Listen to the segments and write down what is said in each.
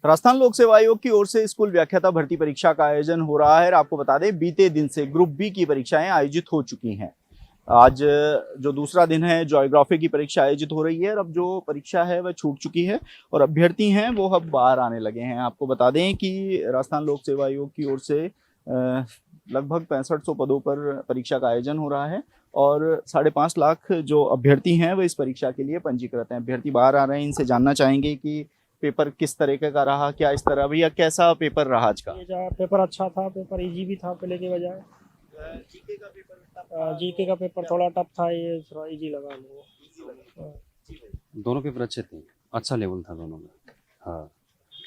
राजस्थान लोक सेवा आयोग की ओर से स्कूल व्याख्याता भर्ती परीक्षा का आयोजन हो रहा है। आपको बता दें, बीते दिन से ग्रुप बी की परीक्षाएं आयोजित हो चुकी हैं। आज जो दूसरा दिन है, ज्योग्राफी की परीक्षा आयोजित हो रही है और अब जो परीक्षा है वह छूट चुकी है और अभ्यर्थी हैं वो अब बाहर आने लगे हैं। आपको बता दें कि राजस्थान लोक सेवा आयोग की ओर से लगभग 6500 पदों पर परीक्षा का आयोजन हो रहा है और 5.5 लाख जो अभ्यर्थी हैं वो इस परीक्षा के लिए पंजीकृत हैं। अभ्यर्थी बाहर आ रहे हैं, इनसे जानना चाहेंगे कि पेपर किस तरीके का रहा, क्या इस तरह भैया कैसा पेपर रहा आज का? ये पेपर अच्छा था, पेपर इजी भी था पहले के बजाय। जीके का पेपर थोड़ा टफ था, ये थोड़ा इजी लगा लोगों। दोनों पेपर अच्छे थे, अच्छा लेवल था दोनों में। हाँ,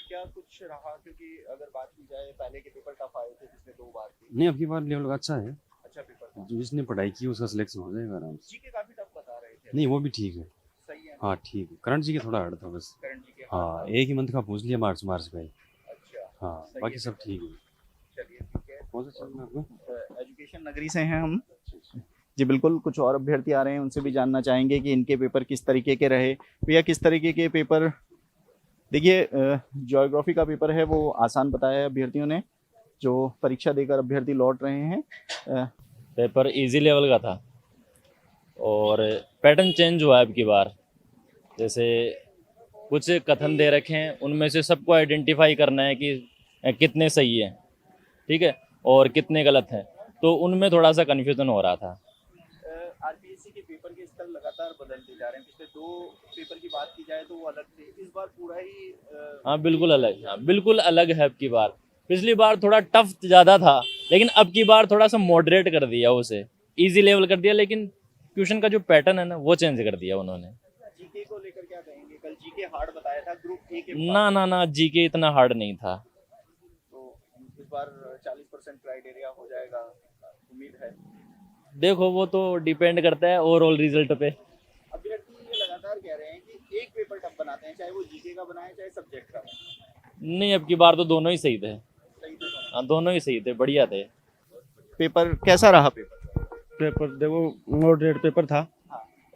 क्या कुछ रहा? क्योंकि अगर बात की जाए, पहले के पेपर टफ आए थे पिछले 2 बार के। नहीं, अब की बार लेवल अच्छा है। अच्छा पेपर था। जिसने पढ़ाई की उसका सिलेक्शन हो जाएगा आराम से। जीके काफी टफ बता रहे थे। नहीं, वो भी ठीक है। सही है। हाँ ठीक है, करंट जी के थोड़ा हार्ड था बस। करंट जी के हाँ, एक ही मंथ का पूछ लिया, मार्च का ही। अच्छा। हाँ, सही बाकी है। सब ठीक है। चलिए ठीक है। कौन सा चल रहा है आपको? एजुकेशन नगरी से हैं हम। जी बिल्कुल, कुछ और अभ्यर्थी आ रहे हैं, उनसे भी जानना चाहेंगे कि इनके पेपर किस तरीके के रहे। भैया किस तरीके के पेपर? देखिए, ज्योग्राफी का पेपर है वो आसान बताया है अभ्यर्थियों ने, जो परीक्षा देकर अभ्यर्थी लौट रहे हैं। पेपर इजी लेवल का था और पैटर्न चेंज हुआ है अब की बार। जैसे कुछ कथन दे रखे हैं, उनमें से सबको आइडेंटिफाई करना है कि कितने सही हैं, ठीक है, और कितने गलत हैं। तो उनमें थोड़ा सा कन्फ्यूजन हो रहा था। आरपीएससी के पेपर के स्तर लगातार बदलते जा रहे हैं। पिछले 2 पेपर की बात की जाए तो वो अलग थे, इस बार पूरा ही हाँ बिल्कुल अलग, हाँ बिल्कुल अलग है अब की बार। पिछली बार थोड़ा टफ ज़्यादा था, लेकिन अब की बार थोड़ा सा मॉडरेट कर दिया, उसे इजी लेवल कर दिया, लेकिन क्वेश्चन का जो पैटर्न है ना वो चेंज कर दिया उन्होंने। जीके को लेकर क्या कहेंगे? कल जीके हार्ड बताया था ग्रुप ए के ना जीके इतना हार्ड नहीं था। तो इस बार 40% क्राइटेरिया हो जाएगा, उम्मीद है। देखो वो तो डिपेंड करता है ओवरऑल रिजल्ट पे। अभ्यर्थी ये लगातार कह रहे हैं कि एक पेपर टफ बनाते हैं, चाहे वो जीके का बनाए चाहे सब्जेक्ट का। नहीं, अब की बार तो दोनों ही सही थे। सही थे दोनों। हाँ दोनों ही सही थे, बढ़िया थे। पेपर कैसा रहा? पेपर देखो मॉडरेट पेपर था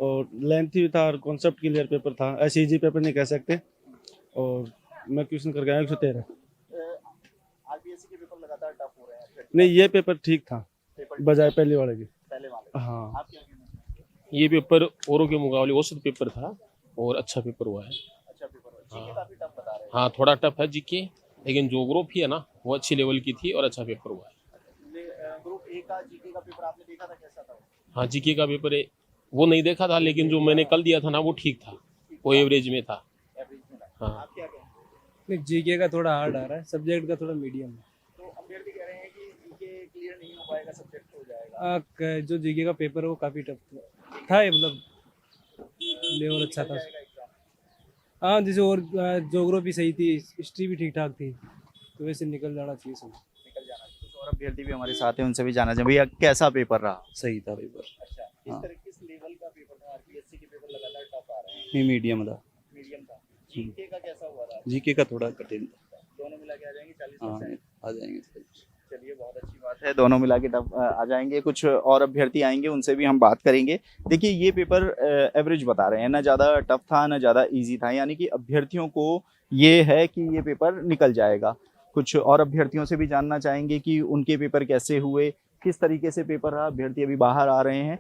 और लेंथी था और कॉन्सेप्ट क्लियर पेपर था। ऐसे इजी पेपर नहीं कह सकते। और मैं क्वेश्चन करके आया 113। आरपीएससी के पेपर लगातार टफ हो रहे हैं। नहीं, ये पेपर ठीक था बजाय पहले वाले के। पहले वाले। हाँ, आप क्या कहना चाहेंगे? ये पेपर औरों के मुकाबले औसत पेपर था और अच्छा पेपर हुआ है। अच्छा पेपर हुआ। जीके काफी टफ बता रहे हैं। हाँ थोड़ा टफ है जीके, लेकिन ज्योग्राफी है ना वो अच्छी लेवल की थी और अच्छा पेपर हुआ है। ग्रुप ए का जीके का पेपर आपने देखा था, कैसा था? हाँ जीके का पेपर वो नहीं देखा था, लेकिन जो मैंने कल दिया था ना वो ठीक था, वो एवरेज में था। एवरेज में था। हाँ। आप क्या कहेंगे? नहीं, जीके का थोड़ा हार्ड आ रहा है, सब्जेक्ट का थोड़ा मीडियम है। तो अभ्यर्थी कह रहे हैं कि जीके क्लियर नहीं हो पाएगा, सब्जेक्ट हो जाएगा। जो जीके का पेपर है वो काफ़ी टफ था, ये मतलब लेवल अच्छा था। हाँ, जैसे और ज्योग्राफी सही थी, हिस्ट्री भी ठीक ठाक थी, तो वैसे निकल जाना चाहिए सब। निकल जाना चाहिए। कुछ और अभ्यर्थी भी हमारे साथ हैं, उनसे भी जाना चाहिए। भैया कैसा पेपर रहा? सही था पेपर। अच्छा, किस लेवल का पेपर था? आरपीएससी के पेपर लगातार टफ आ रहे हैं। नहीं, मीडियम था। मीडियम था। जीके का कैसा हुआ था? जीके का थोड़ा कठिन था। दोनों मिला के आ जाएंगे 40%? हाँ, आ जाएंगे। चलिए बहुत अच्छी बात है, दोनों मिला के टफ आ जाएंगे। कुछ और अभ्यर्थी आएंगे, उनसे भी हम बात करेंगे। देखिए, ये पेपर एवरेज बता रहे हैं, ना ज़्यादा टफ था ना ज़्यादा इजी था, यानी कि अभ्यर्थियों को ये है कि ये पेपर निकल जाएगा। कुछ और अभ्यर्थियों से भी जानना चाहेंगे कि उनके पेपर कैसे हुए, किस तरीके से पेपर रहा। अभ्यर्थी अभी बाहर आ रहे हैं।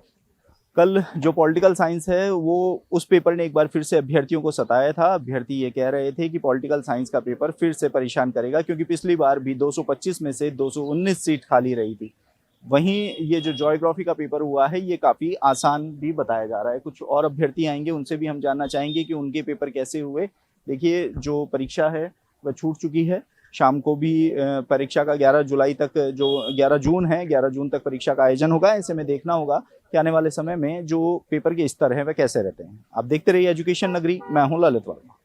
कल जो पॉलिटिकल साइंस है वो उस पेपर ने एक बार फिर से अभ्यर्थियों को सताया था। अभ्यर्थी ये कह रहे थे कि पॉलिटिकल साइंस का पेपर फिर से परेशान करेगा, क्योंकि पिछली बार भी 225 में से 219 सीट खाली रही थी। वहीं ये जो ज्योग्राफी का पेपर हुआ है ये काफ़ी आसान भी बताया जा रहा है। कुछ और अभ्यर्थी आएंगे, उनसे भी हम जानना चाहेंगे कि उनके पेपर कैसे हुए। देखिए, जो परीक्षा है वह छूट चुकी है। शाम को भी परीक्षा का 11 जुलाई तक, जो 11 जून है, 11 जून तक परीक्षा का आयोजन होगा। ऐसे में देखना होगा कि आने वाले समय में जो पेपर के स्तर हैं वह कैसे रहते हैं। आप देखते रहिए एजुकेशन नगरी, मैं हूं ललित वर्मा।